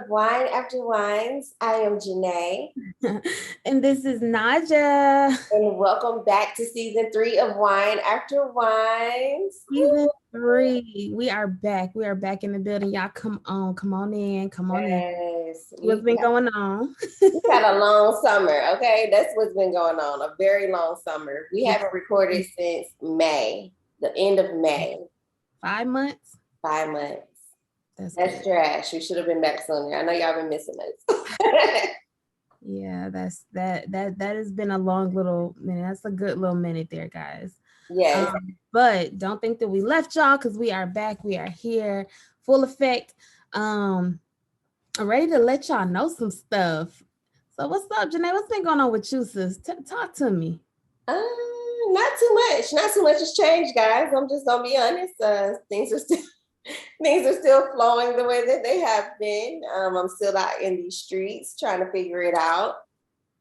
of Wine After Whines. I am Janay. And this is Najah. And welcome back to season 3 of Wine After Whines. Season 3. We are back. We are back in the building. Y'all come on. Come on in. Come on in. Yes, What's been going on? we've had a long summer, okay? That's what's been going on, a very long summer. We haven't recorded since May, the end of May. 5 months? 5 months. That's trash. We should have been back sooner. I know y'all been missing us. Yeah, that has been a long little minute. That's a good little minute there, guys. Yes. But don't think that we left y'all, because we are back. We are here, full effect. I'm ready to let y'all know some stuff. So what's up, Janay? What's been going on with you, sis? Talk to me. Not too much. Not too much has changed, guys. I'm just gonna be honest. Things are still flowing the way that they have been. I'm still out in these streets trying to figure it out.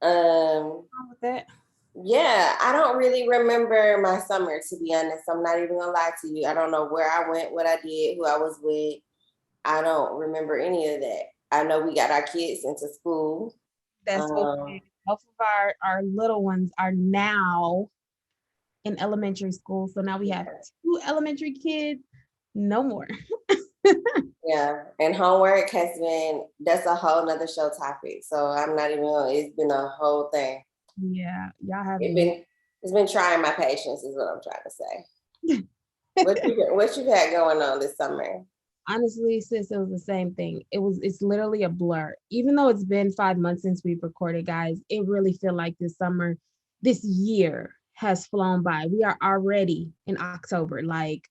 With that? Yeah, I don't really remember my summer, to be honest. I'm not even gonna lie to you. I don't know where I went, what I did, who I was with. I don't remember any of that. I know we got our kids into school. That's what both of our little ones are now in elementary school. So now we have 2 elementary kids. No more. Yeah, and homework that's a whole nother show topic. So I'm not even gonna, it's been a whole thing. Yeah, y'all have it's been trying my patience, is what I'm trying to say. what you had going on this summer? Honestly, sis, it was the same thing. It's literally a blur. Even though it's been 5 months since we've recorded, guys, it really feel like this year has flown by. We are already in October. Like,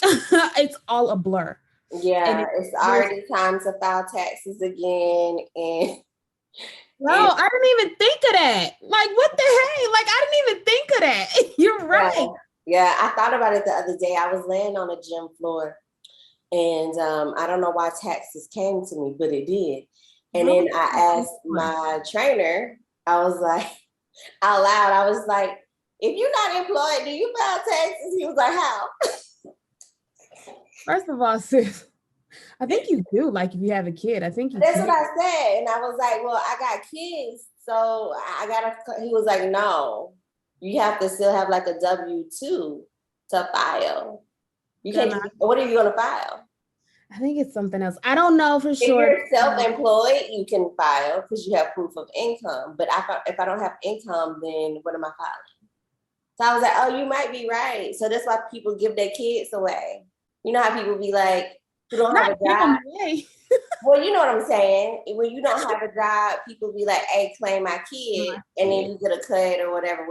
it's all a blur. Yeah, it's already time to file taxes again. And no, I didn't even think of that. Like, what the heck? Like, I didn't even think of that. You're right. Yeah, I thought about it the other day. I was laying on a gym floor, and I don't know why taxes came to me, but it did. And then I asked my trainer, I was like, out loud, I was like, if you're not employed, do you file taxes? He was like, how? First of all, sis, I think you do. Like, if you have a kid, I think you That's what I said. And I was like, well, I got kids, so he was like, no, you have to still have like a W-2 to file. You can't, what are you going to file? I think it's something else. I don't know for sure. If you're self-employed, you can file because you have proof of income. But if I don't have income, then what am I filing? So I was like, oh, you might be right. So that's why people give their kids away. You know how people be like, who don't have a job? Well, you know what I'm saying. When you don't have a job, people be like, hey, claim my kid, and then you get a cut or whatever.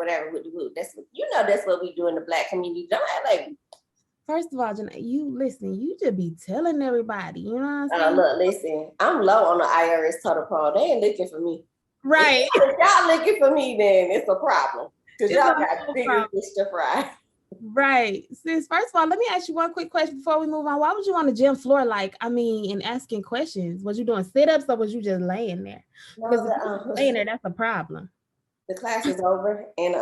That's what, that's what we do in the Black community. Don't act like. First of all, Janay, you just be telling everybody, you know what I'm saying? Look, listen, I'm low on the IRS total poll. They ain't looking for me. Right. If y'all looking for me, then it's a problem. Because y'all got bigger fish to fry. Right. Sis, first of all, let me ask you one quick question before we move on. Why was you on the gym floor, and asking questions? Was you doing sit-ups or was you just laying there? Because if you're laying there, that's a problem. The class was over, and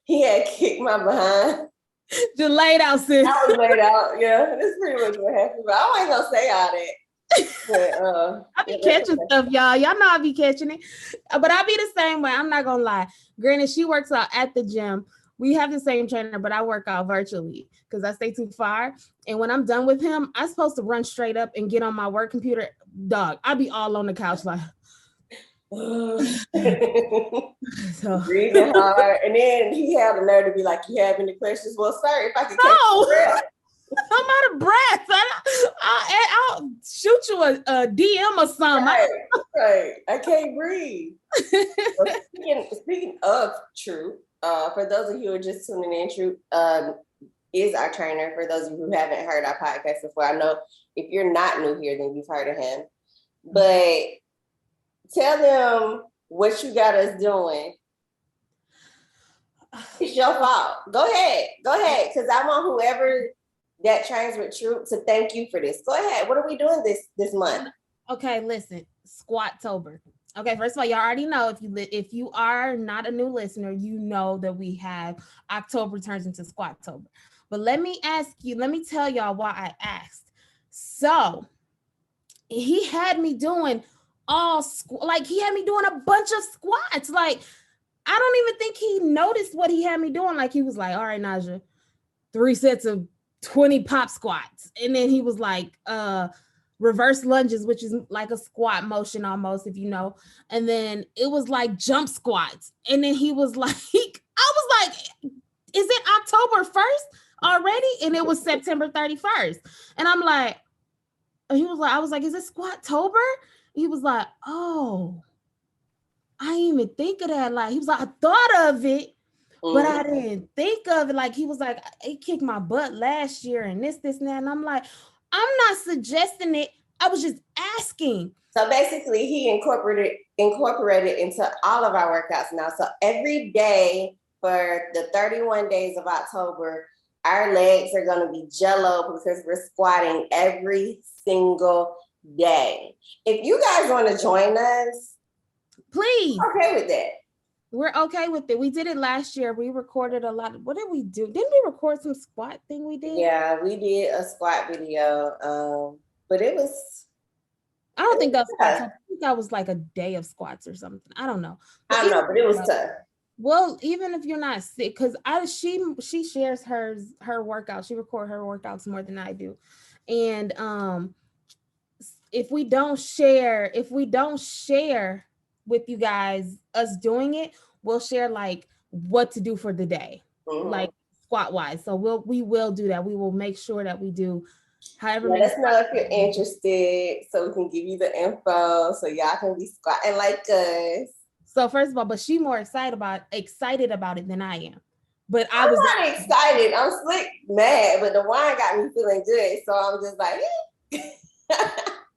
he had kicked my behind. Just laid out, sis. I was laid out, yeah. That's pretty much what happened. But I ain't gonna say all that. But, I be catching stuff, y'all. Y'all know I be catching it. But I be the same way. I'm not gonna lie. Granted, she works out at the gym. We have the same trainer, but I work out virtually because I stay too far. And when I'm done with him, I'm supposed to run straight up and get on my work computer. Dog, I'll be all on the couch like so breathing hard. And then he had the nerve to be like, you have any questions? Well, sir, if I could catch your breath. I'm out of breath. I'll shoot you a DM or something. Right. I can't breathe. Speaking of True, for those of you who are just tuning in, True is our trainer. For those of you who haven't heard our podcast before, I know if you're not new here, then you've heard of him. But tell them what you got us doing. It's your fault. Go ahead. Because I want whoever that trains with True to thank you for this. Go ahead. What are we doing this month? Okay, listen, Squattober. Okay, first of all, y'all already know if you are not a new listener, you know that we have October turns into Squattober. But let me tell y'all why I asked. So he had me doing he had me doing a bunch of squats. Like, I don't even think he noticed what he had me doing. Like, he was like, all right, Najah, 3 sets of 20 pop squats. And then he was like, reverse lunges, which is like a squat motion almost, if you know. And then it was like jump squats. And then he was like, I was like, is it October 1st already? And it was September 31st. And I'm like, he was like, I was like, is it Squat-tober? He was like, oh, I didn't even think of that. Like, he was like, I thought of it, but I didn't think of it. Like, he was like, it kicked my butt last year and this, and that. And I'm like, I'm not suggesting it. I was just asking. So basically he incorporated into all of our workouts now. So every day for the 31 days of October, our legs are going to be jello because we're squatting every single day. If you guys want to join us, please. I'm okay with that. We're okay with it. We did it last year. We recorded a lot. What did we do? Didn't we record some squat thing we did? Yeah, we did a squat video. But it was, I don't think that was squats. I think that was like a day of squats or something. I don't know. I don't know, but it was tough. Well, even if you're not sick, because she shares her workouts. She records her workouts more than I do. And if we don't share with you guys us doing it, we'll share like what to do for the day, like squat wise. So we will do that. We will make sure that we do however many. Let us know if you're interested so we can give you the info so y'all can be squatting like us. So first of all, but she more excited about it than I am. But I'm not excited. I'm slick mad, but the wine got me feeling good. So I'm just like,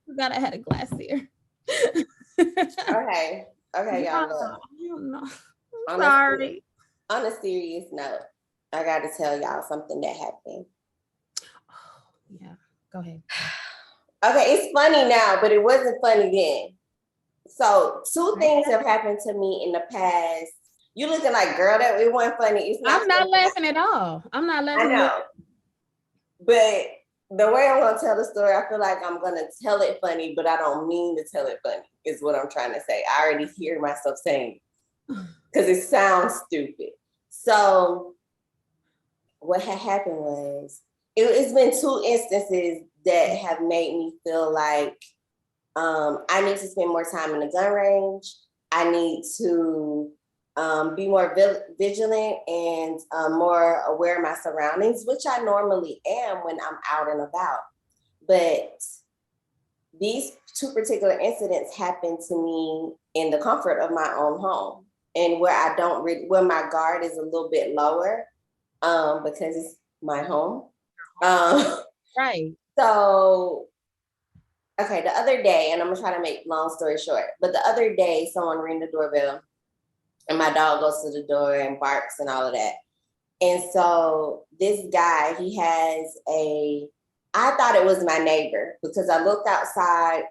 forgot I had a glass here. Okay, y'all. Look. I don't know. I'm sorry. On a serious note, I got to tell y'all something that happened. Oh, yeah, go ahead. Okay, it's funny now, but it wasn't funny then. So 2 things have happened to me in the past. You looking like, girl, that it wasn't funny. I'm not laughing at all. I'm not laughing. I know. But the way I'm going to tell the story, I feel like I'm going to tell it funny, but I don't mean to tell it funny, is what I'm trying to say. I already hear myself saying because it sounds stupid. So what had happened was, it's been 2 instances that have made me feel like I need to spend more time in the gun range. I need to be more vigilant and more aware of my surroundings, which I normally am when I'm out and about. But these 2 particular incidents happened to me in the comfort of my own home, and where where my guard is a little bit lower because it's my home. Right. So, okay, the other day, and I'm gonna try to make long story short, but the other day someone rang the doorbell and my dog goes to the door and barks and all of that. And so this guy, I thought it was my neighbor because I looked outside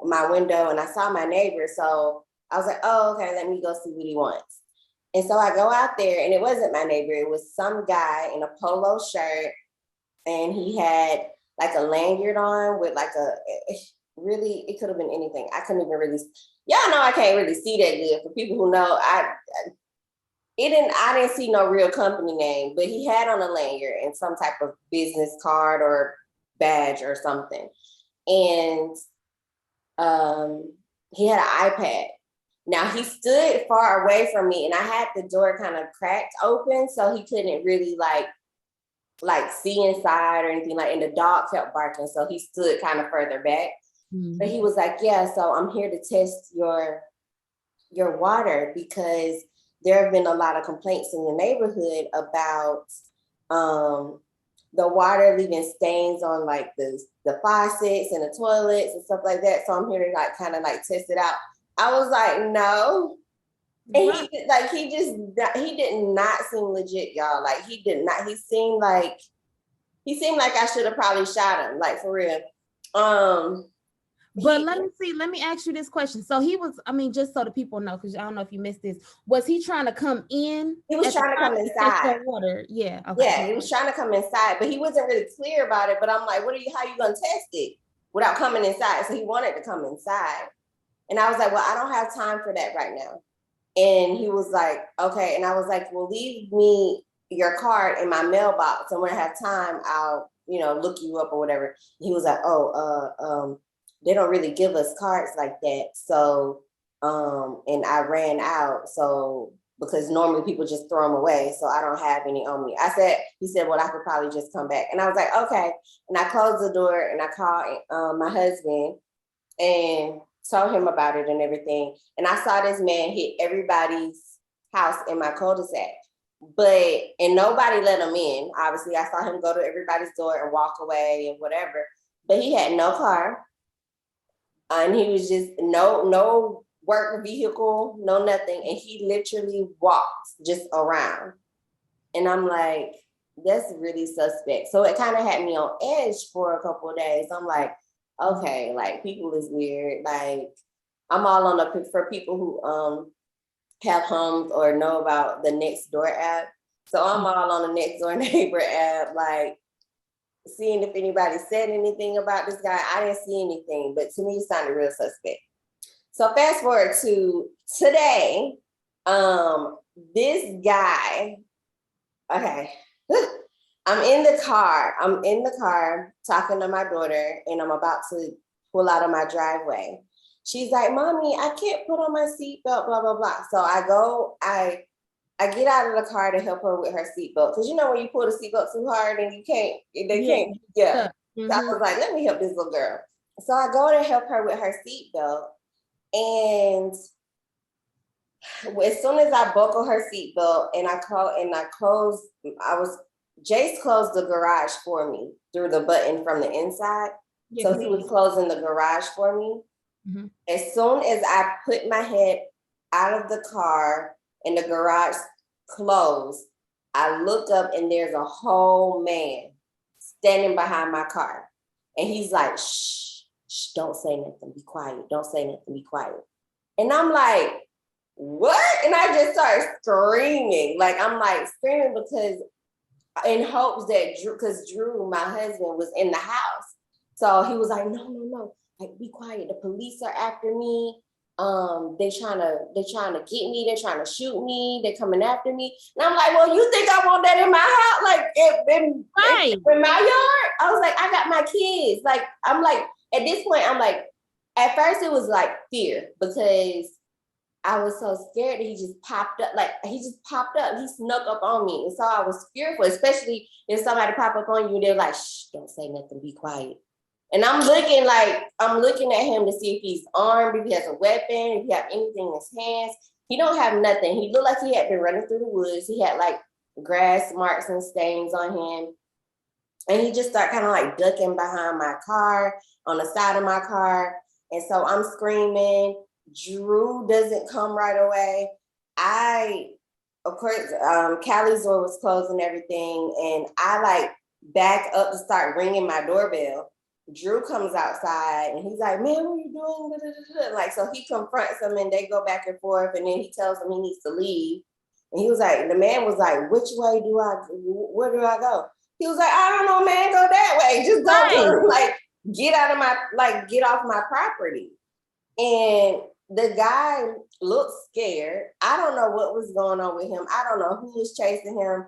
my window and I saw my neighbor. So I was like, oh, okay, let me go see what he wants. And so I go out there and it wasn't my neighbor. It was some guy in a polo shirt and he had like a lanyard on with like it could have been anything. I couldn't even really, y'all know I can't really see that good. For people who know, I didn't see no real company name, but he had on a lanyard and some type of business card or badge or something. And he had an iPad. Now he stood far away from me and I had the door kind of cracked open so he couldn't really like see inside or anything, like, and the dog kept barking. So he stood kind of further back. Mm-hmm. But he was like, yeah, so I'm here to test your water because there have been a lot of complaints in the neighborhood about the water leaving stains on like the faucets and the toilets and stuff like that. So I'm here to like kind of like test it out. I was like, no. And he did not seem legit, y'all. Like he did not. He seemed like I should have probably shot him, like for real. But let me ask you this question. So he was, I mean, just so the people know, because I don't know if you missed this, was he trying to come in? He was trying to come inside. Water? Yeah. Okay. Yeah, he was trying to come inside, but he wasn't really clear about it. But I'm like, how you gonna test it? without coming inside. So he wanted to come inside. And I was like, well, I don't have time for that right now. And he was like, okay. And I was like, well, leave me your card in my mailbox. And when I have time, I'll, look you up or whatever. He was like, they don't really give us cards like that. So, and I ran out. So, because normally people just throw them away. So I don't have any on me. He said, well, I could probably just come back. And I was like, okay. And I closed the door and I called my husband and told him about it and everything. And I saw this man hit everybody's house in my cul-de-sac. And nobody let him in. Obviously, I saw him go to everybody's door and walk away and whatever. But he had no car. And he was just no work vehicle, no nothing. And he literally walked just around. And I'm like, that's really suspect. So it kind of had me on edge for a couple of days. I'm like, okay, like people is weird. Like I'm all on for people who have homes or know about the Nextdoor app. So I'm all on the Nextdoor neighbor app, like seeing if anybody said anything about this guy. I didn't see anything, but to me it sounded real suspect. So fast forward to today, this guy, okay. I'm in the car talking to my daughter, and I'm about to pull out of my driveway. She's like, Mommy, I can't put on my seatbelt, blah, blah, blah. So I get out of the car to help her with her seatbelt. Because when you pull the seatbelt too hard and they can't. Mm-hmm. So I was like, let me help this little girl. So I go to help her with her seatbelt. And as soon as I buckle her seatbelt and Jace closed the garage for me through the button from the inside. So he was closing the garage for me. Mm-hmm. As soon as I put my head out of the car and the garage closed, I look up and there's a whole man standing behind my car. And he's like, shh, don't say nothing, be quiet. Don't say nothing, be quiet. And I'm like, what? And I just started screaming. Like, I'm like screaming because in hopes that Drew, my husband, was in the house. So he was like, no, like, be quiet. The police are after me. They're trying to get me. They're trying to shoot me. They're coming after me. And I'm like, well, you think I want that in my house? Like in my yard? I was like, I got my kids. Like, I'm like, at this point, I'm like, at first it was like fear because I was so scared that he just popped up. He snuck up on me. And so I was fearful, especially if somebody pop up on you, they're like, shh, don't say nothing, be quiet. And I'm looking at him to see if he's armed, if he has a weapon, if he has anything in his hands. He don't have nothing. He looked like he had been running through the woods. He had like grass marks and stains on him. And he just started kind of like ducking behind my car, on the side of my car. And so I'm screaming. Drew doesn't come right away. Of course, Callie's door was closed and everything. And I like back up to start ringing my doorbell. Drew comes outside and he's like, man, what are you doing? Like, so he confronts him and they go back and forth. And then he tells him he needs to leave. And he was like, the man was like, where do I go? He was like, I don't know, man, go that way. Just go, like, get off my property. And the guy looked scared. I don't know what was going on with him. I don't know who was chasing him.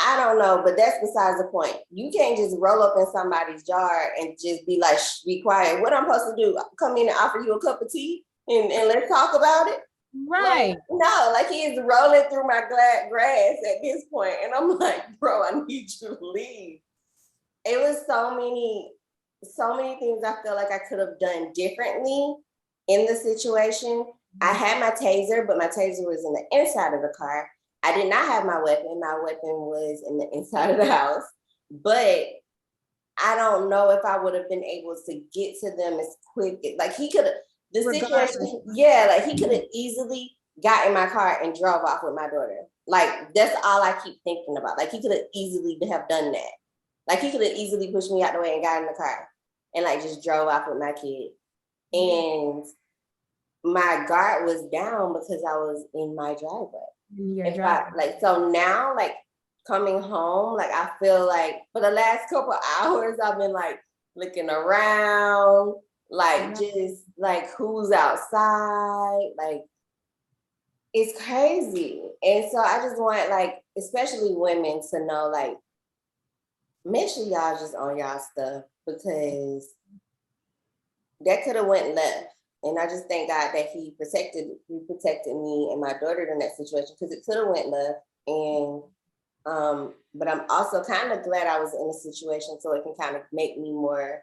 I don't know, but that's besides the point. You can't just roll up in somebody's yard and just be like, shh, be quiet. What I'm supposed to do? Come in and offer you a cup of tea and let's talk about it? Right. Like, no, like he is rolling through my grass at this point. And I'm like, bro, I need you to leave. It was so many things I feel like I could have done differently in the situation. I had my taser, but my taser was in the inside of the car. I did not have my weapon. My weapon was in the inside of the house. But I don't know if I would have been able to get to them as quick. Like he could have, he could have easily got in my car and drove off with my daughter. Like, that's all I keep thinking about. Like, he could have easily have done that. Like, he could have easily pushed me out the way and got in the car and like just drove off with my kid. And my guard was down because I was in my driveway. So now, like coming home, like I feel like for the last couple of hours, I've been like looking around, like just like who's outside, like it's crazy. And so I just want like, especially women to know, like, make sure y'all just on y'all stuff because that could have went left. And I just thank God that he protected me and my daughter in that situation because it could have went left. And but I'm also kind of glad I was in a situation so it can kind of make me more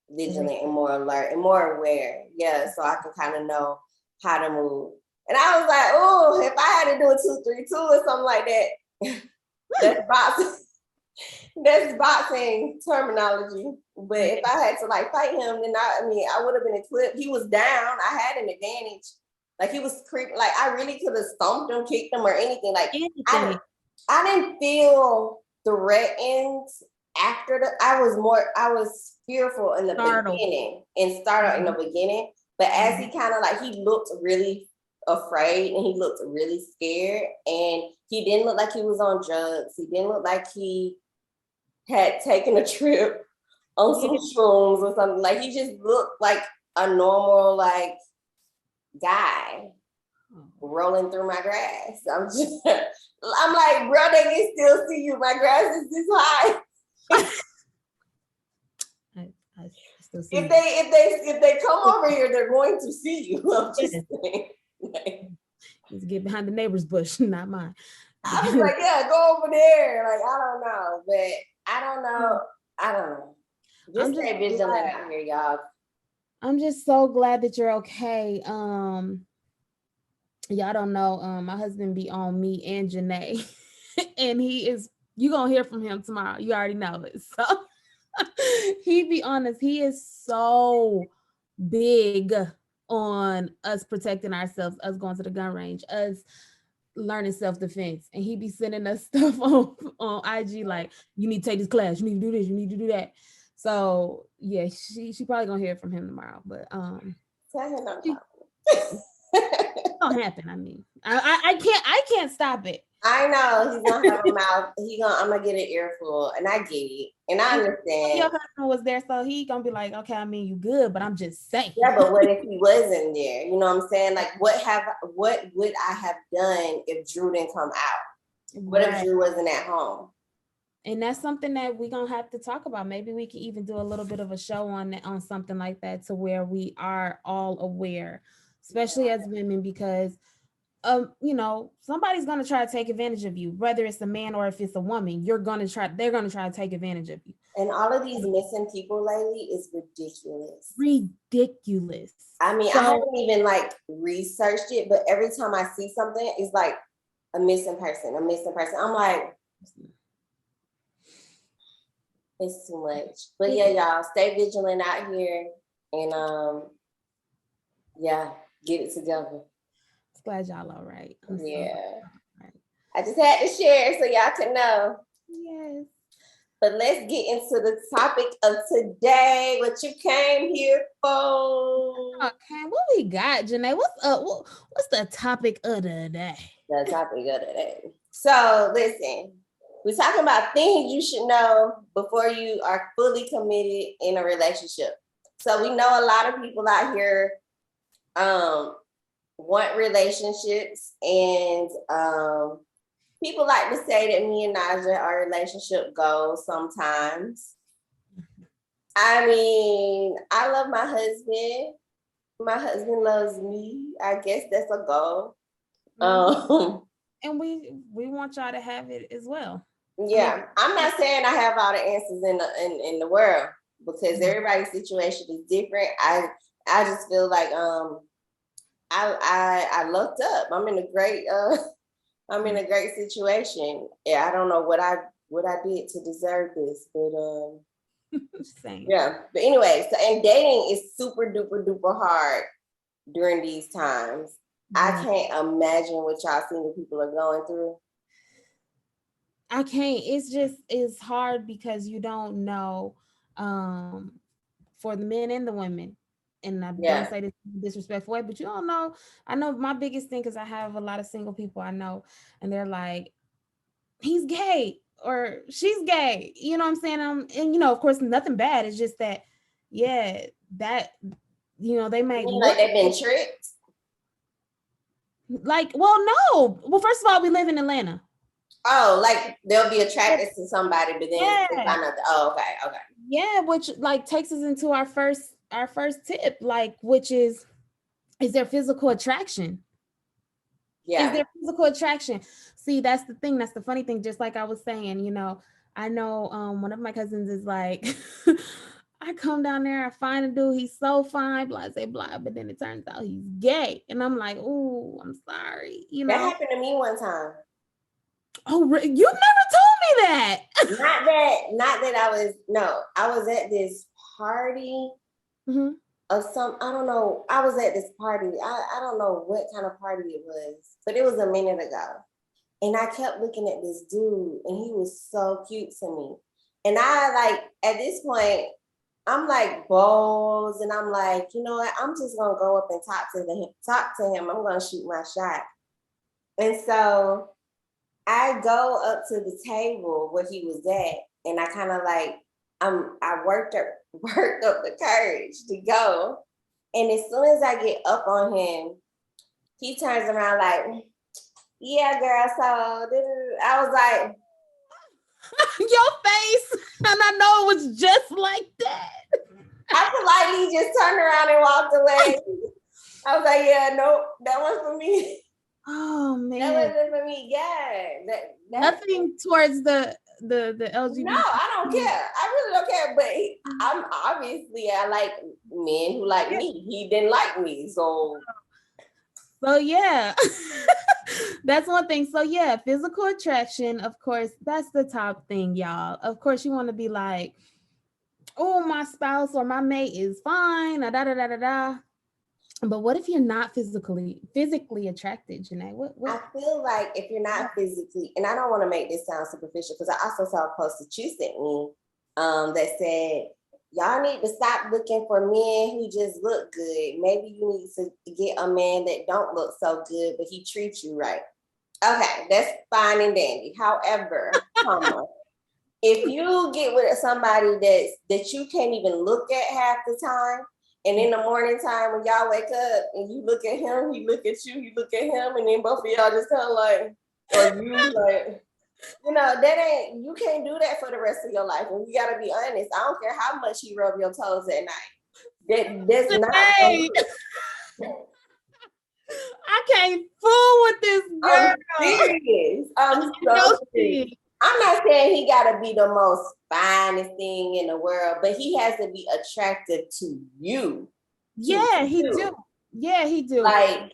vigilant and more alert and more aware. Yeah, so I can kind of know how to move. And I was like, oh, if I had to do a 2-3-2 or something like that, that's boxing. That's boxing terminology. But if I had to like fight him, then I would have been equipped. He was down. I had an advantage. Like he was creeping. Like I really could have stomped him, kicked him, or anything. Like I didn't feel threatened after I was fearful in the beginning and startled in the beginning. But as he kind of like, he looked really afraid and he looked really scared. And he didn't look like he was on drugs. He didn't look like he had taken a trip on some shrooms or something. Like he just looked like a normal like guy rolling through my grass. I'm like, bro, they can still see you. My grass is this high. I still see if they come over here, they're going to see you. I'm just saying. Just get behind the neighbor's bush, not mine. I was like, yeah, go over there. Like, I don't know, but I don't know. Just stay vigilant out here, y'all. I'm just so glad that you're okay. Y'all don't know, my husband be on me and Janay, and you gonna hear from him tomorrow. You already know it. So he be honest. He is so big on us protecting ourselves, us going to the gun range, us learning self-defense, and he be sending us stuff on IG like, you need to take this class, you need to do this, you need to do that. So yeah, she probably gonna hear from him tomorrow, but it don't happen. I mean, I can't stop it. I know he's gonna have a mouth. I'm gonna get an earful, and I get it, and I understand. Your husband was there, so he gonna be like, okay, I mean, you good, but I'm just saying. Yeah, but what if he wasn't there? You know what I'm saying? Like, what would I have done if Drew didn't come out? What if Drew wasn't at home? And that's something that we're gonna have to talk about. Maybe we can even do a little bit of a show on something like that, to where we are all aware, especially as women, because somebody's gonna try to take advantage of you, whether it's a man or if it's a woman. They're gonna try to take advantage of you. And all of these missing people lately is ridiculous. Ridiculous. I mean, I haven't even like researched it, but every time I see something, it's like a missing person. I'm like, it's too much. But yeah, y'all stay vigilant out here, and get it together. Glad y'all all right. I just had to share so y'all can know. Yes. But let's get into the topic of today. What you came here for? Okay, what we got, Janay? What's up? What's the topic of the day? The topic of the day. So listen, we're talking about things you should know before you are fully committed in a relationship. So we know a lot of people out here want relationships, and people like to say that me and Najah are relationship goals sometimes. I mean, I love my husband. My husband loves me. I guess that's a goal. And we want y'all to have it as well. Yeah, I'm not saying I have all the answers in the world, because everybody's situation is different. I just feel like I lucked up. I'm in a great situation. Yeah, I don't know what I did to deserve this, but same. Yeah. But anyway, and dating is super duper duper hard during these times. I can't imagine what y'all single people are going through. I can't. It's hard because you don't know, for the men and the women. And I don't say this in a disrespectful way, but you don't know. I know my biggest thing is I have a lot of single people I know, and they're like, he's gay or she's gay. You know what I'm saying? And of course, nothing bad. It's just that Yeah, that, they You might mean like look they've been tricked? like, well, no. Well, first of all, we live in Atlanta. Oh, like they'll be attracted to somebody, but then they Yeah. find out that, oh, okay. Yeah, which like takes us into our first tip, like, which is there physical attraction? Is Yeah. there physical attraction? See, that's the thing. That's the funny thing. Just like I was saying, I know one of my cousins is like, I come down there, I find a dude, he's so fine, blah, blah, blah, but then it turns out he's gay. And I'm like, oh, I'm sorry, That happened to me one time. Oh, you never told me that. Not that I was at this party Mhm. of I don't know. I was at this party. I don't know what kind of party it was, but it was a minute ago. And I kept looking at this dude, and he was so cute to me. And I like at this point, I'm like balls, and I'm like, you know what? I'm just gonna go up and talk to him. I'm gonna shoot my shot. And so I go up to the table where he was at, and I kind of like I worked up worked up the courage to go. And as soon as I get up on him, he turns around like, yeah, girl. So I was like, Your face, and I know it was just like that. I politely just turned around and walked away. I was like, yeah, nope, that wasn't for me. Oh That man, wasn't for me. Yeah, nothing towards the LGBT. no, I don't care. I really don't care. But I'm obviously I like men who like me. He didn't like me, so Yeah, that's one thing. So yeah, physical attraction, of course, that's the top thing, y'all. Of course, you want to be like, oh, my spouse or my mate is fine, da da da da da. But what if you're not physically attracted, Janay? What? I feel like if you're not physically, and I don't want to make this sound superficial because I also saw a post that you sent me that said, y'all need to stop looking for men who just look good. Maybe you need to get a man that don't look so good, but he treats you right. Okay, that's fine and dandy. However, if you get with somebody that you can't even look at half the time, and in the morning time when y'all wake up and you look at him, he look at you look at him, and then both of y'all just kind of like, or you like, you can't do that for the rest of your life. And you gotta be honest. I don't care how much you rub your toes at night. That's Hey, I can't fool with this girl. I'm serious. I'm so serious. I'm not saying he gotta be the most finest thing in the world, but he has to be attractive to you. Yeah, he do. Yeah, he do. Like,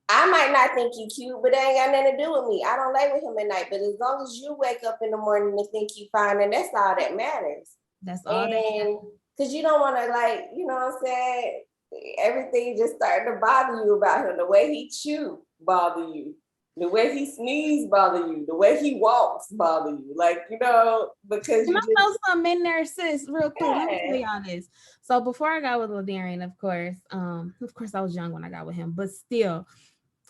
I might not think you cute, but it ain't got nothing to do with me. I don't lay with him at night. But as long as you wake up in the morning and think you fine, and that's all that matters. That's all. Because you don't want to, like, you know what I'm saying? Everything just starting to bother you about him. The way he chew bother you. The way he sneeze bother you. The way he walks bother you. Like, because Can I throw something in there, sis, real quick? Yeah. Let me tell y'all this. So before I got with Ladarian, of course I was young when I got with him, but still,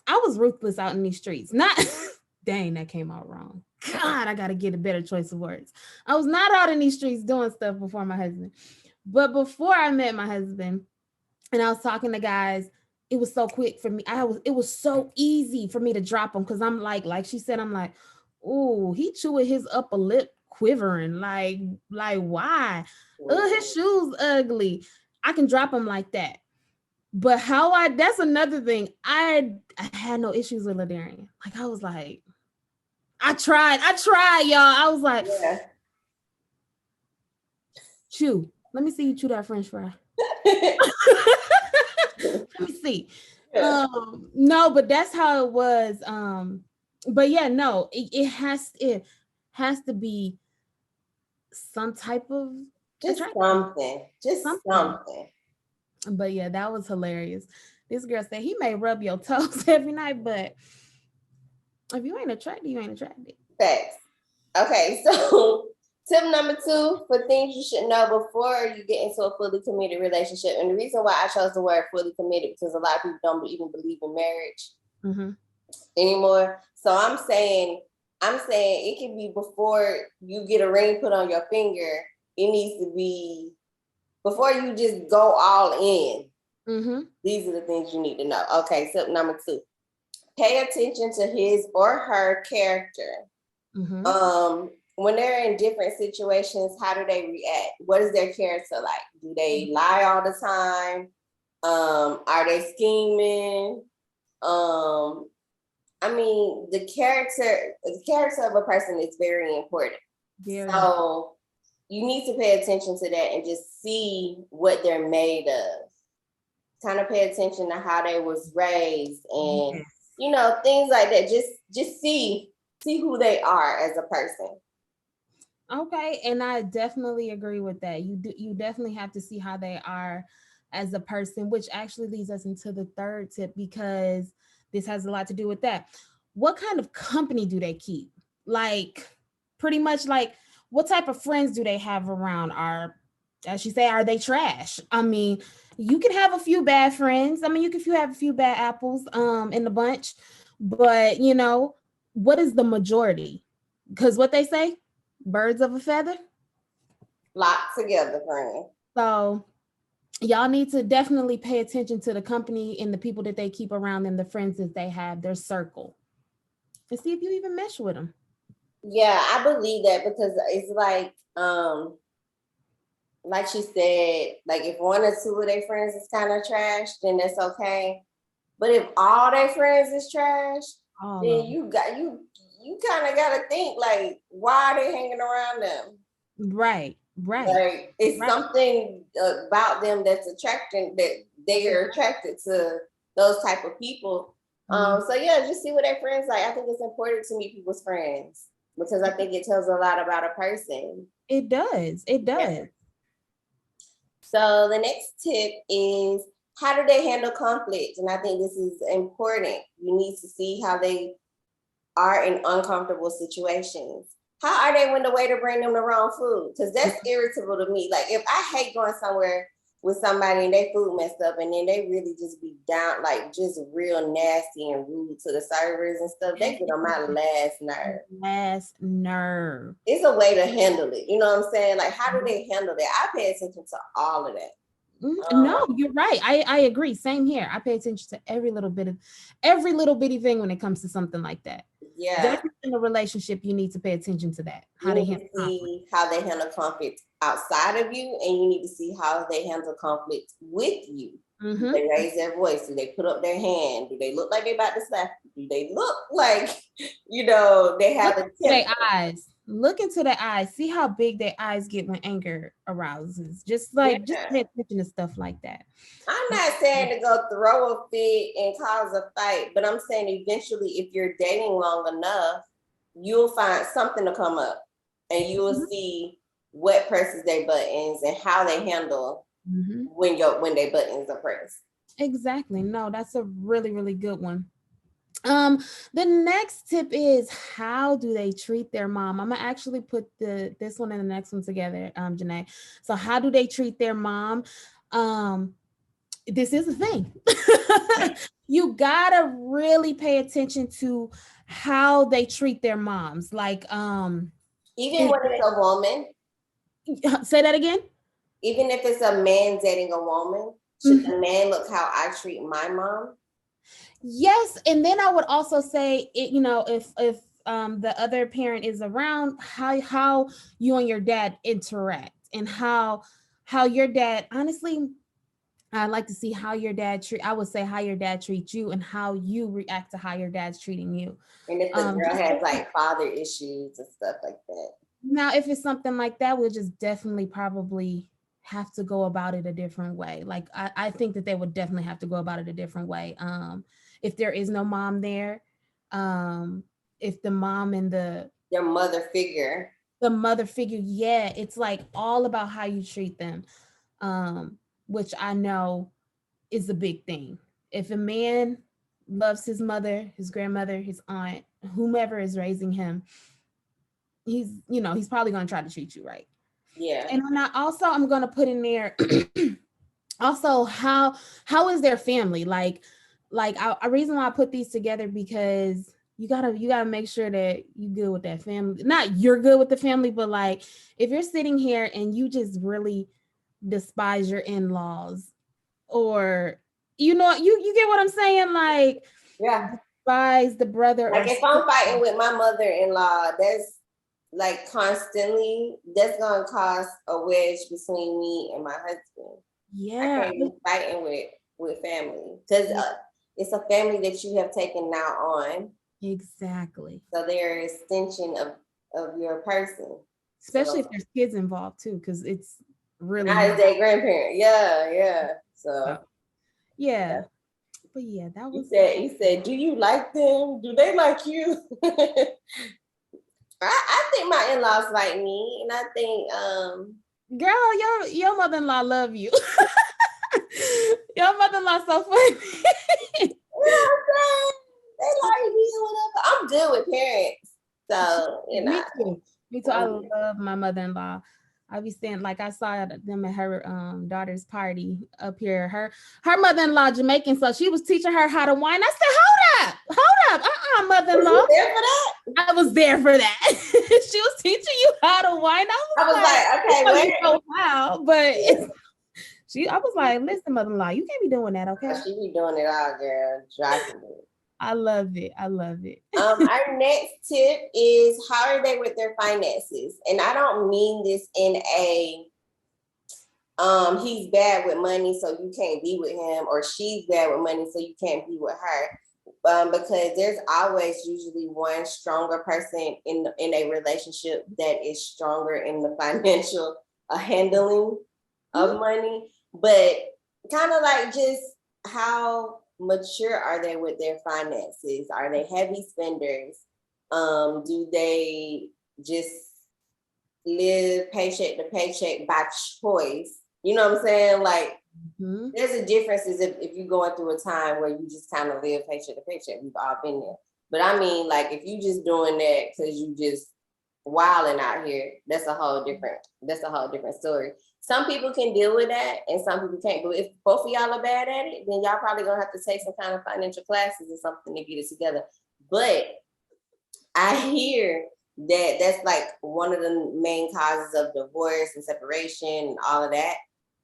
I was ruthless out in these streets. Not, dang, that came out wrong. God, I gotta get a better choice of words. I was not out in these streets doing stuff before my husband. But before I met my husband and I was talking to guys, it was so quick for me. It was so easy for me to drop him because I'm like she said, I'm like, oh, he chewing his upper lip quivering. Like why? His shoes ugly. I can drop him like that. But that's another thing. I had no issues with Ladarian. Like I was like, I tried, y'all. I was like, yeah. Chew. Let me see you chew that French fry. Let me see. Yeah. No, but that's how it was. But yeah, no, it has to be some type of something. But yeah, that was hilarious. This girl said he may rub your toes every night, but if you ain't attracted, you ain't attracted. Facts. Okay, so tip number 2 for things you should know before you get into a fully committed relationship. And the reason why I chose the word fully committed because a lot of people don't even believe in marriage anymore. So I'm saying it can be before you get a ring put on your finger. It needs to be before you just go all in. Mm-hmm. These are the things you need to know. Okay, so number 2, pay attention to his or her character. Mm-hmm. When they're in different situations, how do they react? What is their character like? Do they lie all the time? Are they scheming? I mean, the character of a person is very important. So you need to pay attention to that and just see what they're made of. Kind of pay attention to how they was raised and things like that. Just see who they are as a person. Okay, and I definitely agree with that. You definitely have to see how they are as a person, which actually leads us into the third tip, because this has a lot to do with that. What kind of company do they keep? Like, pretty much like, what type of friends do they have around? As you say, are they trash? I mean, you can have a few bad friends. I mean, you can have a few bad apples in the bunch, but what is the majority? Because what they say, birds of a feather flock together, friend. So y'all need to definitely pay attention to the company and the people that they keep around them, the friends that they have, their circle, and see if you even mesh with them. Yeah, I believe that, because it's like she said, like if 1 or 2 of their friends is kind of trash, then that's okay. But if all their friends is trash, then you kind of got to think, like, why are they hanging around them? Right. Like, it's something about them that's attracting, that they are attracted to those type of people. So yeah, just see what their friends like. I think it's important to meet people's friends, because I think it tells a lot about a person. It does. Yeah. So the next tip is, how do they handle conflict? And I think this is important. You need to see how they are in uncomfortable situations. How are they when the waiter bring them the wrong food? Because that's irritable to me. Like, if I hate going somewhere with somebody and they food messed up, and then they really just be down, like just real nasty and rude to the servers and stuff, they get on my last nerve. It's a way to handle it. You know what I'm saying? Like, how do they handle that? I pay attention to all of that. No, you're right. I agree. Same here. I pay attention to every little bitty thing when it comes to something like that. Yeah. Definitely in a relationship, you need to pay attention to that. How they handle conflict outside of you, and you need to see how they handle conflict with you. Mm-hmm. Do they raise their voice? Do they put up their hand? Do they look like they about to slap you? Do they look like, they have their eyes? Look into their eyes. See how big their eyes get when anger arouses. Just pay attention to stuff like that. I'm not saying to go throw a fit and cause a fight, but I'm saying eventually, if you're dating long enough, you'll find something to come up, and you will see what presses their buttons and how they handle when their buttons are pressed. Exactly. No, that's a really, really good one. The next tip is, how do they treat their mom? I'm gonna actually put this one and the next one together, Janay. So how do they treat their mom? This is the thing. You gotta really pay attention to how they treat their moms. Like, even when it's a woman. Say that again. Even if it's a man dating a woman, should the man look how I treat my mom? Yes, and then I would also say, if the other parent is around, how you and your dad interact, and how your dad, honestly, I'd like to see how your dad I would say how your dad treats you, and how you react to how your dad's treating you. And if the girl has like father issues and stuff like that. Now, if it's something like that, we'll just definitely probably have to go about it a different way. Like, I think that they would definitely have to go about it a different way. If there is no mom there, if the mom and the mother figure, yeah, it's like all about how you treat them, which I know is a big thing. If a man loves his mother, his grandmother, his aunt, whomever is raising him, he's probably going to try to treat you right. Yeah. And I'm going to put in there also, how is their family? Like a reason why I put these together, because you gotta make sure that you good with that family. Not you're good with the family, but like, if you're sitting here and you just really despise your in-laws, or you get what I'm saying? Like, Yeah. despise the brother or Like if I'm fighting with my mother-in-law, that's like constantly, that's gonna cause a wedge between me and my husband. I yeah, can't be fighting with family because it's a family that you have taken now on. exactly. So they're an extension of your person. Especially if So there's kids involved too, because it's really not as not. their grandparent. Yeah, yeah. So, So yeah. But yeah, that you was said, do you like them? Do they like you? I think my in-laws like me, and I think girl, your mother-in-law love you. Your mother-in-law so funny. you know what I'm saying? They like me or whatever. I'm good with parents. So, Me too. Me too. I I'm love my mother-in-law. I be saying, like, I saw them at her daughter's party up here. Her mother-in-law Jamaican, so she was teaching her how to whine. I said, hold up, was mother-in-law. you there for that? I was there for that. She was teaching you how to whine. I was like, okay, wait. So wow, but I was like, listen, mother-in-law, you can't be doing that, okay? She be doing it all, girl. Dropping it. I love it. I love it. Our next tip is, how are they with their finances? And I don't mean this in a he's bad with money, so you can't be with him, or she's bad with money, so you can't be with her. Because there's always usually one stronger person in a relationship that is stronger in the financial handling of money. But kind of like, just how mature are they with their finances? Are they heavy spenders? Do they just live paycheck to paycheck by choice? You know what I'm saying? Like, there's a difference if you're going through a time where you just kind of live paycheck to paycheck. We've all been there. But I mean, like, if you just doing that because you just wilding out here, that's a whole different story. Some people can deal with that and some people can't. But if both of y'all are bad at it, then y'all probably gonna have to take some kind of financial classes or something to get it together. But I hear that that's like one of the main causes of divorce and separation and all of that.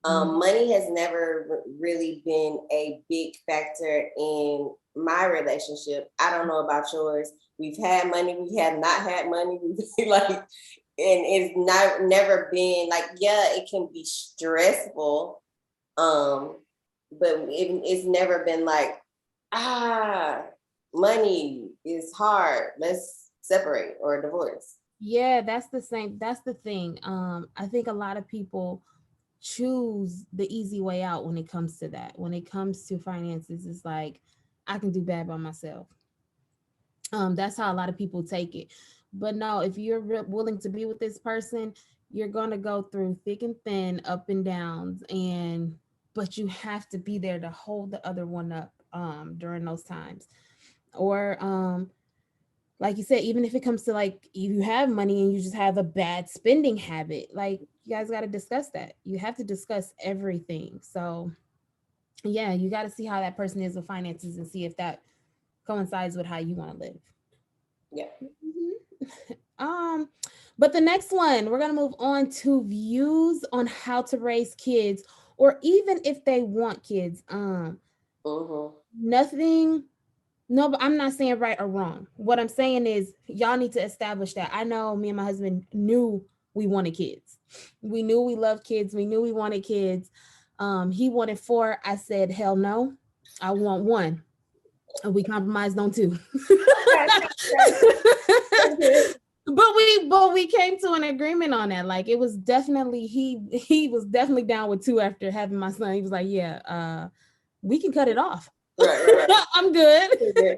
Money has never really been a big factor in my relationship. I don't know about yours. We've had money, we have not had money. Like, and it's never been like, yeah, it can be stressful, but it's never been like, money is hard, let's separate or divorce. Yeah, that's the thing. I think a lot of people choose the easy way out when it comes to that. When it comes to finances, it's like, I can do bad by myself. That's how a lot of people take it. But no, if you're willing to be with this person, you're going to go through thick and thin, up and downs, but you have to be there to hold the other one up during those times. Or like you said, even if it comes to, like, you have money and you just have a bad spending habit, like, you guys got to discuss that. You have to discuss everything. So yeah, you got to see how that person is with finances and see if that coincides with how you want to live. Yeah. But the next one, we're gonna move on to views on how to raise kids, or even if they want kids. Nothing. No, but I'm not saying right or wrong. What I'm saying is, y'all need to establish that. I know me and my husband knew we wanted kids. We knew we loved kids. We knew we wanted kids. He wanted 4. I said, hell no, I want 1. And we compromised on 2. But we came to an agreement on that. Like, it was definitely, he was definitely down with 2 after having my son. He was like, yeah, we can cut it off. Right. I'm good. Yeah.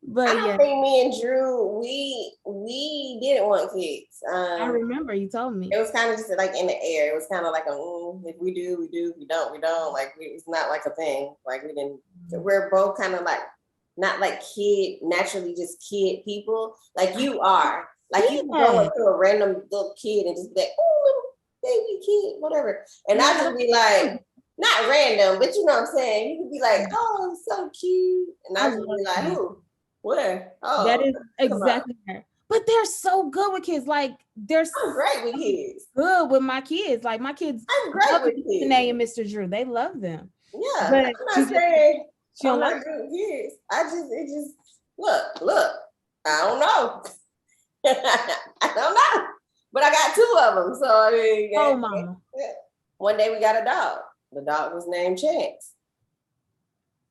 But I don't think me and Drew, we didn't want kids. I remember you told me. It was kind of just like in the air. It was kind of like if we do, we do. If we don't, we don't. Like, it's not like a thing. Like, we didn't. We're both kind of like, not like naturally just kid people. Like you are. Like, you can go up to a random little kid and just be like, oh, little baby kid, whatever. And I just be like, not random, but you know what I'm saying? You can be like, oh, so cute. And I just be like, who? Where? Oh, that is exactly her. but they're so good with kids. Like I'm great with kids. good with my kids. Like my kids I'm great love with kids. Janay and Mr. Drew. They love them. Yeah, But I'm not saying she don't I'm like not good with kids. It just look. I don't know. I don't know. But I got 2 of them. So I mean, oh mama. One day we got a dog. The dog was named Chance.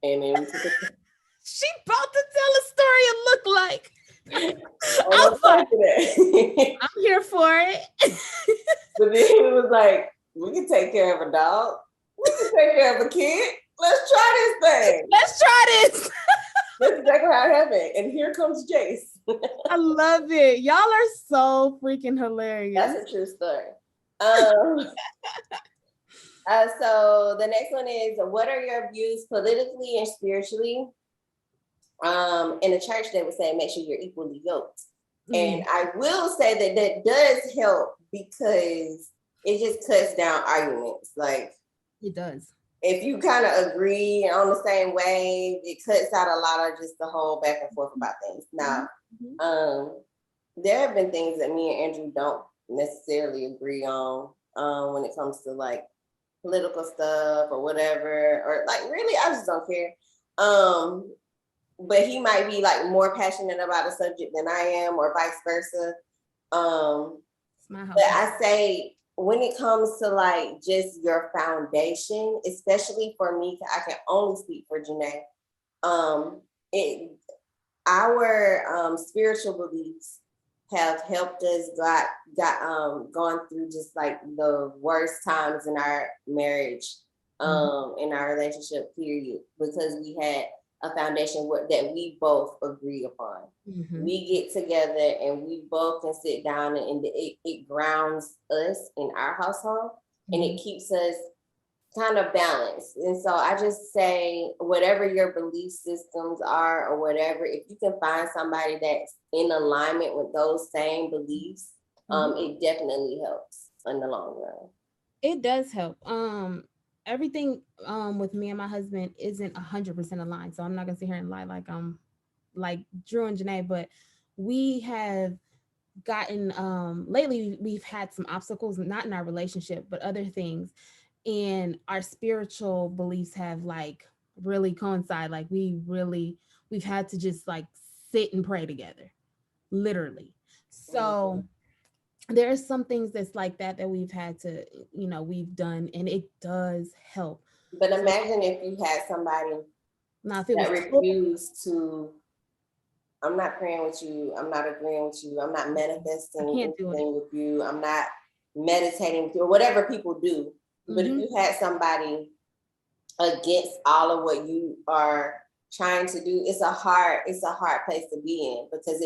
And then we took a She about to tell a story and look like. I'm here for it. But then he was like, we can take care of a dog. We can take care of a kid. Let's try this thing. Let's try this. That's exactly how it happened. And here comes Jace. I love it. Y'all are so freaking hilarious. That's a true story. So the next one is, what are your views politically and spiritually? In the church, they would say, make sure you're equally yoked. And I will say that does help because it just cuts down arguments. Like it does. If you kind of agree on the same way, it cuts out a lot of just the whole back and forth about things. Now, there have been things that me and Andrew don't necessarily agree on when it comes to like political stuff or whatever, or like really, I just don't care. But he might be like more passionate about a subject than I am, or vice versa. But I say when it comes to like just your foundation, especially for me, I can only speak for Janay. Our spiritual beliefs have helped us gone through just like the worst times in our marriage, in our relationship period, because we had a foundation that we both agree upon. We get together and we both can sit down and it grounds us in our household, and it keeps us kind of balanced. And so I just say, whatever your belief systems are or whatever, if you can find somebody that's in alignment with those same beliefs, it definitely helps in the long run. It does help. Everything with me and my husband isn't 100% aligned, so I'm not gonna sit here and lie like Drew and Janay, but we have gotten lately we've had some obstacles, not in our relationship but other things, and our spiritual beliefs have like really coincide. Like we've had to just like sit and pray together, literally. So there's some things that's like that we've had to, we've done, and it does help. But imagine if you had somebody that refused to, I'm not praying with you, I'm not agreeing with you, I'm not manifesting anything with you, I'm not meditating with you, or whatever people do. But if you had somebody against all of what you are trying to do, it's a hard place to be in, because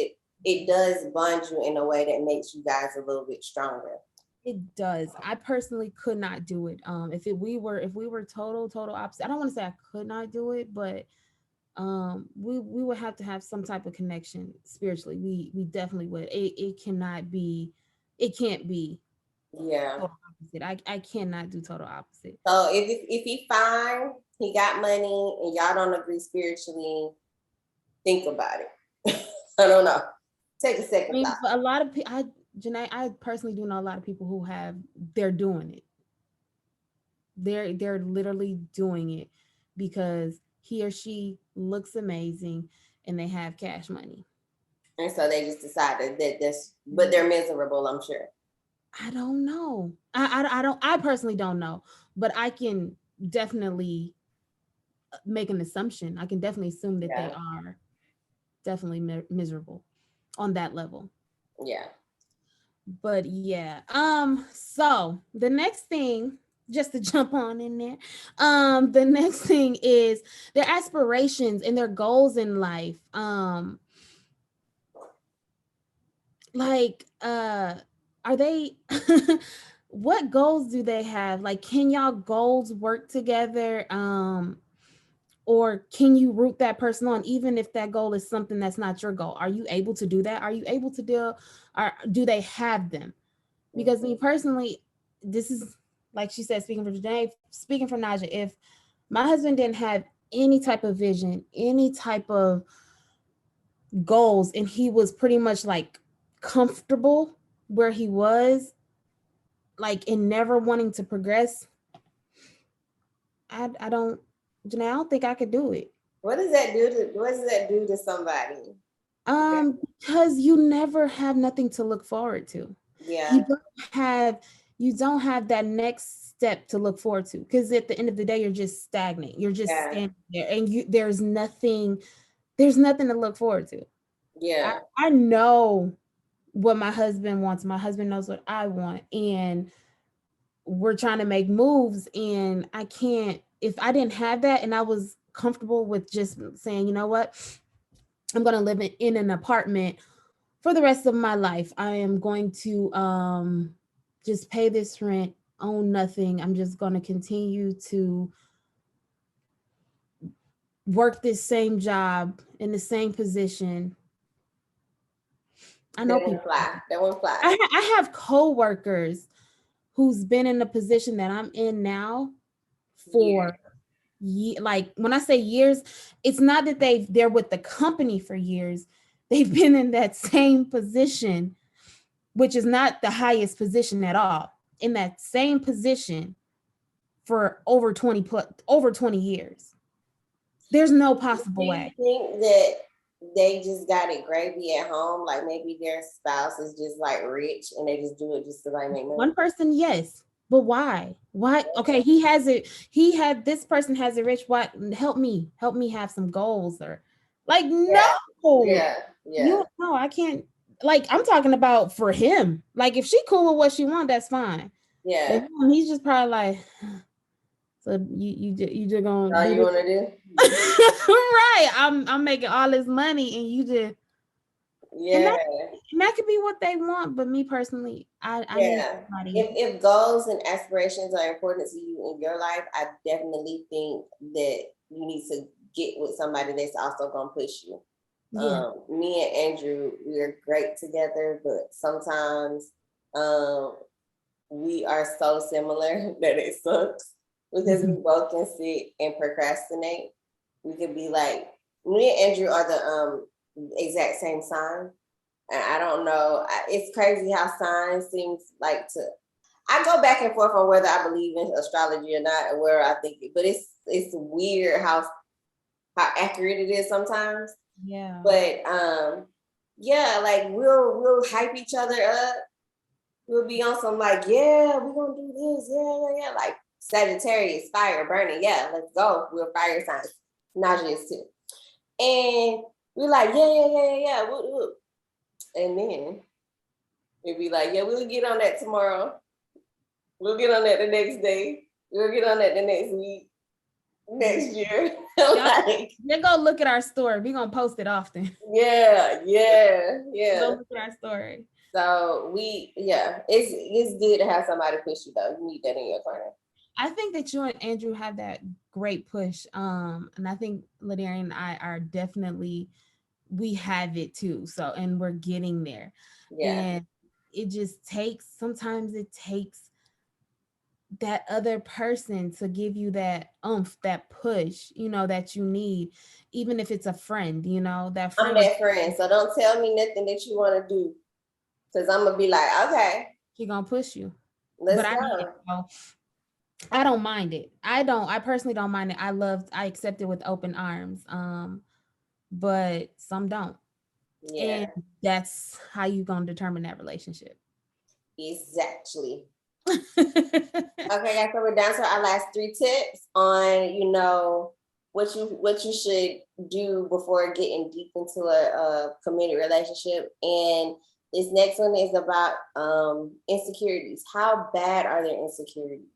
it does bond you in a way that makes you guys a little bit stronger. It does. I personally could not do it. If we were total opposite, I don't want to say I could not do it, but we would have to have some type of connection spiritually. We definitely would. It can't be total opposite. I cannot do total opposite. So if he fine, he got money, and y'all don't agree spiritually, think about it. I don't know. Take a second thought. A lot of people, Janay, I personally do know a lot of people who they're doing it. They're literally doing it because he or she looks amazing and they have cash money. And so they just decided that but they're miserable, I'm sure. I don't know. I personally don't know, but I can definitely make an assumption. I can definitely assume that they are definitely miserable on that level. Yeah. But yeah. So the next thing, just to jump on in there, the next thing is their aspirations and their goals in life. Are they what goals do they have? Like, can y'all goals work together? Or can you root that person on, even if that goal is something that's not your goal? Are you able to do that? Are you able to deal, or do they have them? Because me personally, this is, like she said, speaking from Janay, speaking from Najah, if my husband didn't have any type of vision, any type of goals, and he was pretty much like comfortable where he was, like, and never wanting to progress, I don't, Janay, I don't think I could do it. What does that do to somebody? Because you never have nothing to look forward to. Yeah. You don't have that next step to look forward to, because at the end of the day you're just stagnant. You're just Yeah. standing there, and there's nothing to look forward to. Yeah. I know what my husband wants. My husband knows what I want, and we're trying to make moves, and I can't, if I didn't have that and I was comfortable with just saying, you know what, I'm going to live in an apartment for the rest of my life. I am going to just pay this rent, own nothing. I'm just going to continue to work this same job in the same position. I know That won't people. fly. That won't fly. I have coworkers who's been in the position that I'm in now for like, when I say years, it's not that they're with the company for years. They've been in that same position, which is not the highest position at all, in that same position for over 20 years. There's no possible way. Do you think that they just got it gravy at home? Like maybe their spouse is just like rich and they just do it just to like make money? One person, yes. But why? Why? Okay, this person has it rich. What? Help me have some goals, or like, no. Yeah. No, I can't. Like, I'm talking about for him. Like, if she cool with what she want, that's fine. Yeah. But he's just probably like, so you just gonna All do you this? want to do? Right. I'm making all this money, and you just, Yeah. and that could be what they want. But me personally, I need somebody. If goals and aspirations are important to you in your life, I definitely think that you need to get with somebody that's also gonna push you. Yeah. Me and Andrew, we're great together, but sometimes we are so similar that it sucks, because we both can sit and procrastinate. We could be like, me and Andrew are the exact same sign. And I don't know, it's crazy how signs seems like to, I go back and forth on whether I believe in astrology or not, and where I think it, but it's weird how accurate it is sometimes. Yeah. But yeah, like we'll hype each other up. We'll be on some like, yeah, we're gonna do this, yeah. Like Sagittarius, fire, burning, yeah, let's go. We're fire signs. Najah is too. And we're like, yeah. Woo. And then it'd be like, yeah, we'll get on that tomorrow. We'll get on that the next day. We'll get on that the next week, next year. Like, you go look at our story. We're gonna post it often. Yeah. Go look at our story. So it's good to have somebody push you though. You need that in your corner. I think that you and Andrew have that great push. And I think Ladarian and I are definitely, we have it too. So, and we're getting there. Yeah. And it just sometimes it takes that other person to give you that oomph, that push, that you need, even if it's a friend, that friend. I'm that friend. So don't tell me nothing that you want to do, because I'm going to be like, okay. She's going to push you. Let's go. I don't mind it. I personally don't mind it. I accept it with open arms. But some don't. Yeah. And that's how you gonna determine that relationship. Exactly. Okay, guys, so we're down to our last 3 tips on, what you should do before getting deep into a committed relationship. And this next one is about insecurities. How bad are their insecurities?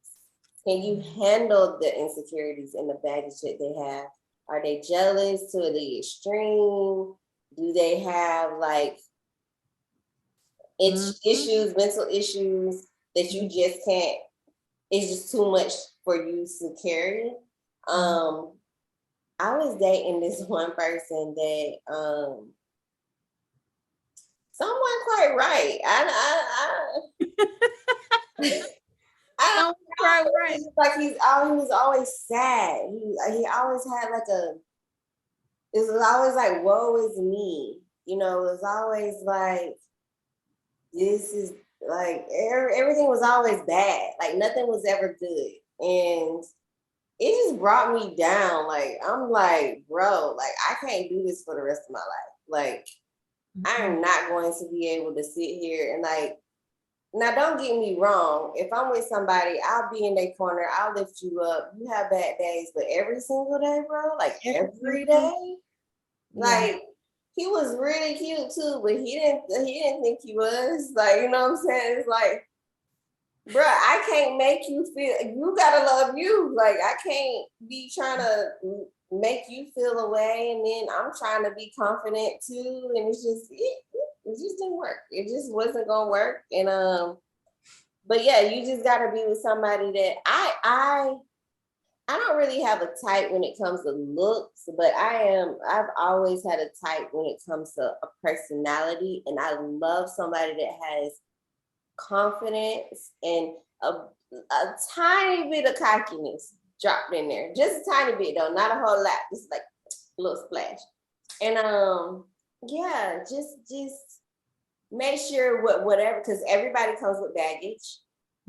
Can you handle the insecurities and the baggage that they have? Are they jealous to the extreme? Do they have like issues, mental issues that you just can't, it's just too much for you to carry? I was dating this one person that someone quite right. I right. Like he was always sad. He always had like it was always like, woe is me. It was always like, this is like everything was always bad. Like nothing was ever good. And it just brought me down. Like, I'm like, bro, like I can't do this for the rest of my life. Like, I am not going to be able to sit here and like, now don't get me wrong. If I'm with somebody, I'll be in their corner. I'll lift you up. You have bad days, but every single day, bro, like every day, like he was really cute too, but he didn't think he was. Like, you know what I'm saying? It's like, bro, I can't make you feel. You gotta love you. Like, I can't be trying to make you feel away, and then I'm trying to be confident too, and it just didn't work. It just wasn't gonna work, and but yeah, you just gotta be with somebody that I don't really have a type when it comes to looks, but I've always had a type when it comes to a personality, and I love somebody that has confidence and a tiny bit of cockiness dropped in there. Just a tiny bit though, not a whole lot, just like a little splash. And yeah, just make sure whatever, because everybody comes with baggage.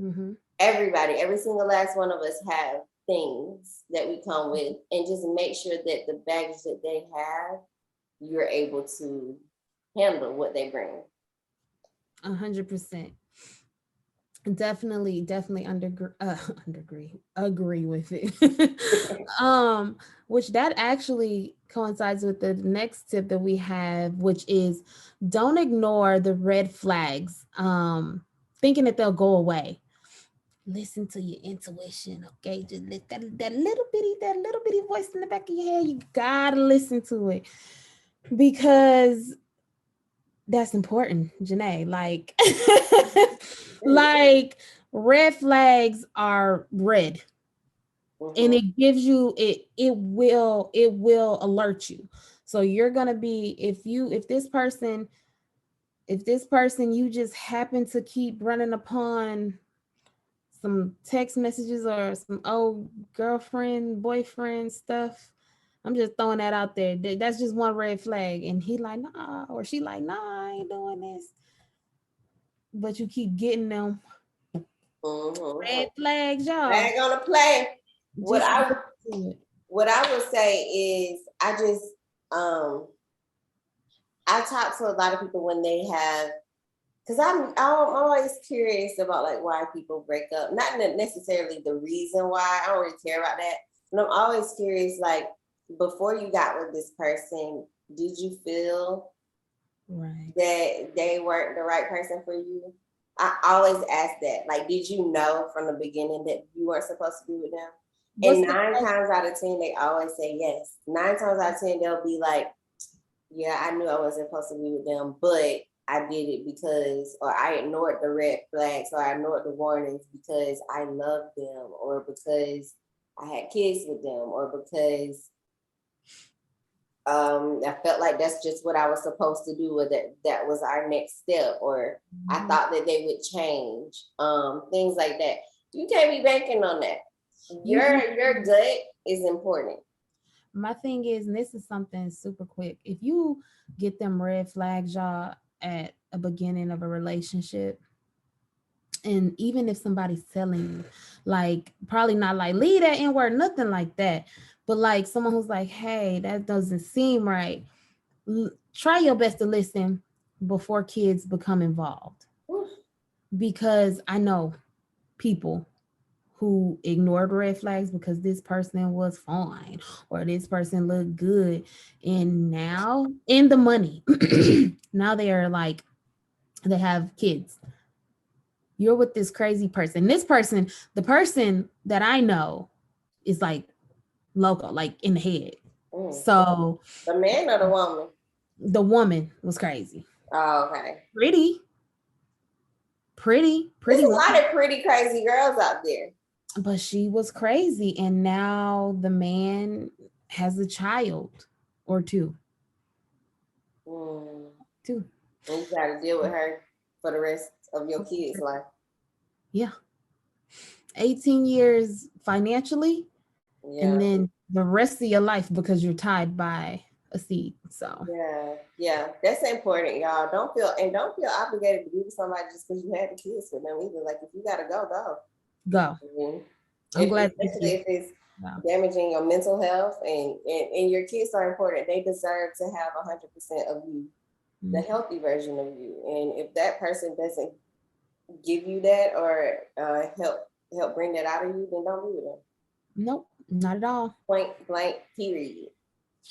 Mm-hmm. Everybody, every single last one of us have things that we come with, and just make sure that the baggage that they have, you're able to handle what they bring. 100%. Definitely agree with it. Which that actually coincides with the next tip that we have, which is don't ignore the red flags, thinking that they'll go away. Listen to your intuition, okay? Just let that little bitty voice in the back of your head, you gotta listen to it, because that's important, Janay. Like, like red flags are red, and it gives you it will alert you. So you're gonna be, if this person you just happen to keep running upon some text messages or some old girlfriend, boyfriend stuff. I'm just throwing that out there. That's just one red flag. And he like, nah, or she like, nah, I ain't doing this. But you keep getting them red flags, I y'all. ain't gonna play. What Just I do it. what I would say is um I talk to a lot of people when they have, because I'm always curious about like why people break up. Not necessarily the reason why. I don't really care about that. But I'm always curious, like, before you got with this person, did you feel Right. that they weren't the right person for you? I always ask that. Like, did you know from the beginning that you weren't supposed to be with them? And What's the 9 times out of 10, they always say yes. 9 times out of 10, they'll be like, yeah, I knew I wasn't supposed to be with them, but I did it because, or I ignored the red flags, or I ignored the warnings because I loved them, or because I had kids with them, or because I felt like that's just what I was supposed to do, or that was our next step, or I thought that they would change, things like that. You can't be banking on that. Your gut is important. My thing is, and this is something super quick. If you get them red flags, y'all, at a beginning of a relationship, and even if somebody's telling you, like, probably not like leave that in word, nothing like that, but like someone who's like, hey, that doesn't seem right, try your best to listen before kids become involved, because I know people who ignored red flags because this person was fine or this person looked good, and now in the money now they are like, they have kids. You're with this crazy person. This person, the person that I know, is like loco, like in the head. So The man or the woman? the woman was crazy. Oh, okay. Pretty There's a woman, lot of pretty crazy girls out there. but she was crazy. And now the man has a child or two. Two. And you got to deal with her for the rest of your kids' life. Yeah. 18 years financially, Yeah. and then the rest of your life because you're tied by a seed. So yeah, that's important, y'all. Don't feel obligated to be with somebody just because you had the kids with them either. Like if you gotta go, go. Mhm. I'm glad Especially if it's no. damaging your mental health and your kids are important. They deserve to have 100% of you, the healthy version of you. And if that person doesn't give you that or help bring that out of you, then don't be with them. Nope, not at all. Point blank, period.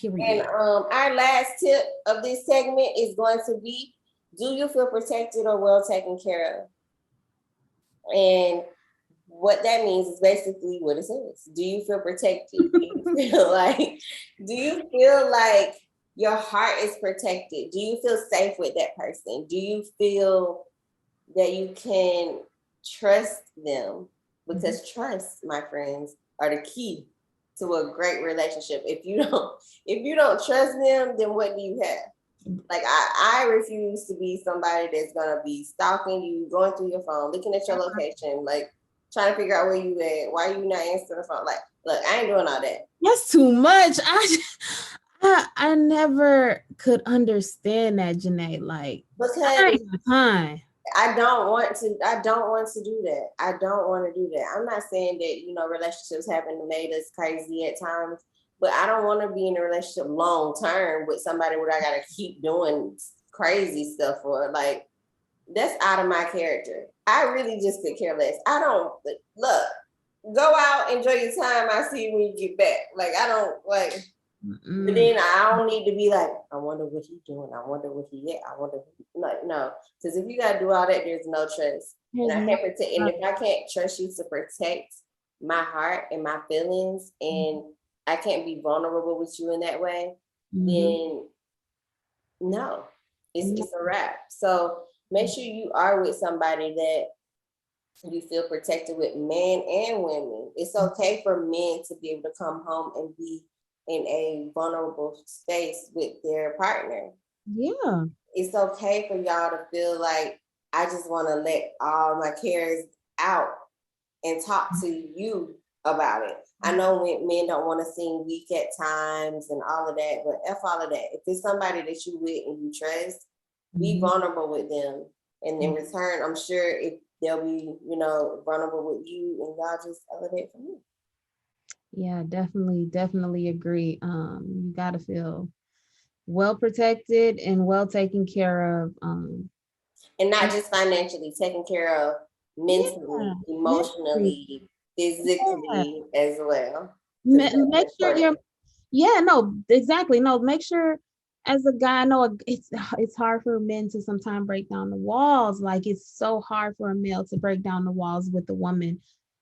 And Period. our last tip of this segment is going to be: do you feel protected or well taken care of? And what that means is basically what it says. Do you feel protected? Do you feel like your heart is protected? Do you feel safe with that person? Do you feel that you can trust them? Because trust, my friends, are the key to a great relationship. If you don't trust them, then what do you have? Like I refuse to be somebody that's gonna be stalking you, going through your phone, looking at your location, like trying to figure out where you at, why you not answering the phone. Like, look, I ain't doing all that. That's too much. I never could understand that, Janay. Like, because I ain't got time. I don't want to do that. I don't want to do that. I'm not saying that, relationships haven't made us crazy at times, but I don't want to be in a relationship long term with somebody where I gotta keep doing crazy stuff for. Like, that's out of my character. I really just could care less. I don't look, go out, enjoy your time. I see you when you get back. Like, I don't like. But then I don't need to be like, I wonder what he's doing. I wonder what he at. I wonder. No. Because if you gotta do all that, there's no trust. And I can't protect. And if I can't trust you to protect my heart and my feelings, and I can't be vulnerable with you in that way, then no, it's a wrap. So make sure you are with somebody that you feel protected with, men and women. It's okay for men to be able to come home and be in a vulnerable space with their partner. Yeah. It's okay for y'all to feel like, I just want to let all my cares out and talk to you about it. I know when men don't want to seem weak at times and all of that, but F all of that. If it's somebody that you with and you trust, be vulnerable with them. And in return, I'm sure if they'll be, vulnerable with you, and y'all just elevate from you. Yeah, definitely agree. You gotta feel well protected and well taken care of. And not just financially, taken care of mentally, emotionally, physically as well. Make sure exactly. No, make sure as a guy, it's hard for men to sometimes break down the walls. Like it's so hard for a male to break down the walls with a woman,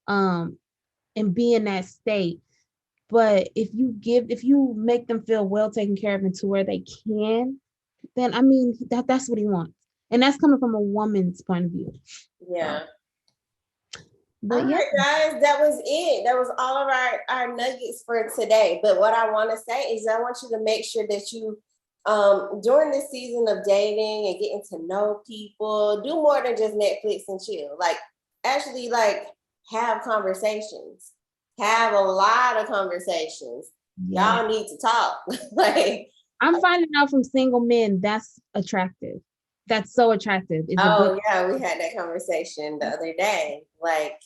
and be in that state. But if you make them feel well taken care of and to where they can, then I mean that's what he wants. And that's coming from a woman's point of view. Yeah. But all right, guys, that was it. That was all of our nuggets for today. But what I want to say is I want you to make sure that you, during this season of dating and getting to know people, do more than just Netflix and chill. Like, actually, like, have conversations. Have a lot of conversations. Yeah. Y'all need to talk. Like, I'm finding out from single men that's attractive. That's so attractive. We had that conversation the other day. Like,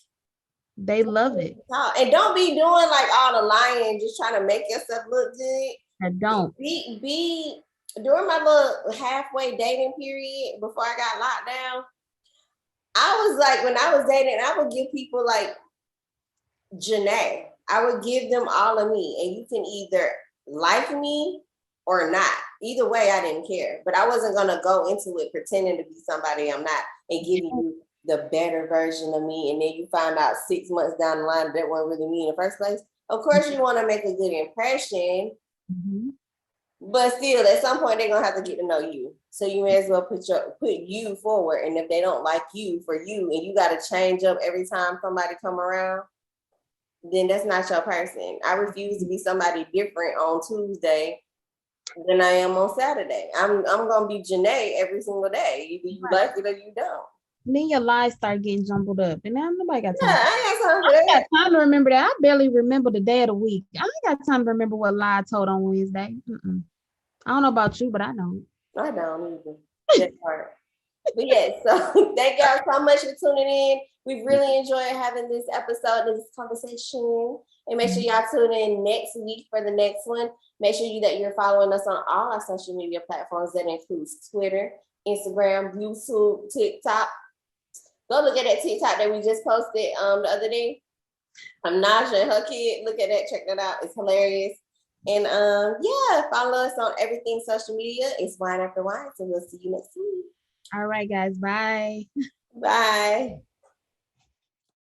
they love it. And don't be doing like all the lying, just trying to make yourself look good. I don't. Be during my little halfway dating period before I got locked down. I was like, when I was dating, I would give people like Janay. I would give them all of me, and you can either like me or not. Either way, I didn't care. But I wasn't gonna go into it pretending to be somebody I'm not and giving you the better version of me, and then you find out 6 months down the line that wasn't really me in the first place. Of course, you want to make a good impression, but still, at some point, they're gonna have to get to know you. So you may as well put you forward. And if they don't like you for you, and you got to change up every time somebody come around, then that's not your person. I refuse to be somebody different on Tuesday than I am on Saturday. I'm gonna be Janay every single day. Either you like it or you don't. Then your lives start getting jumbled up, and now nobody got time. I ain't got time to remember that. I barely remember the day of the week. I ain't got time to remember what lie I told on Wednesday. I don't know about you, but I don't. I don't either. That part. But yeah, so thank y'all so much for tuning in. We've really enjoyed having this episode and this conversation. And make sure y'all tune in next week for the next one. Make sure that you're following us on all our social media platforms. That includes Twitter, Instagram, YouTube, TikTok. Go look at that TikTok that we just posted the other day. Najah and her kid. Look at that. Check that out. It's hilarious. And yeah, follow us on everything social media. It's Wine After Whines, and we'll see you next week. All right, guys. Bye. Bye.